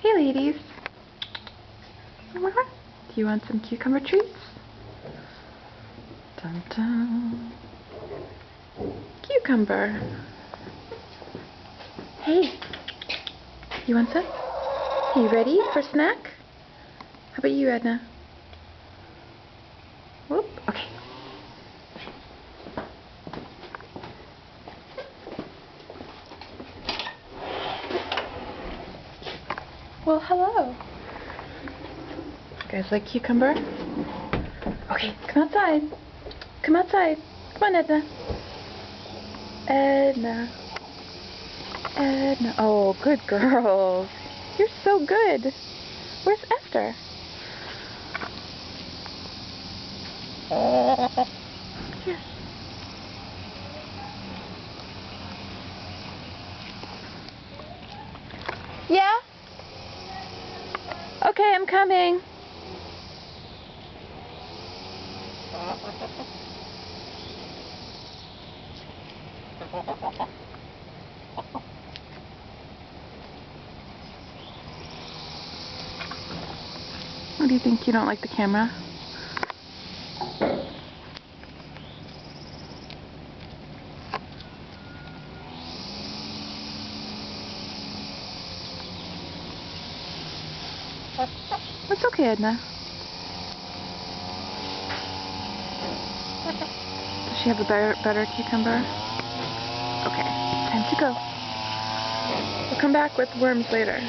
Hey ladies. Do you want some cucumber treats? Dun dun. Cucumber. Hey. You want some? Are you ready for a snack? How about you, Edna? Whoop. Okay. Well, hello. You guys like cucumber? Okay, come outside. Come outside. Come on, Edna. Edna. Edna. Oh, good girls. You're so good. Where's Esther? Here. Yeah? Okay, I'm coming. What do you think? You don't like the camera? It's okay, Edna. Does she have a better cucumber? Okay, time to go. We'll come back with worms later.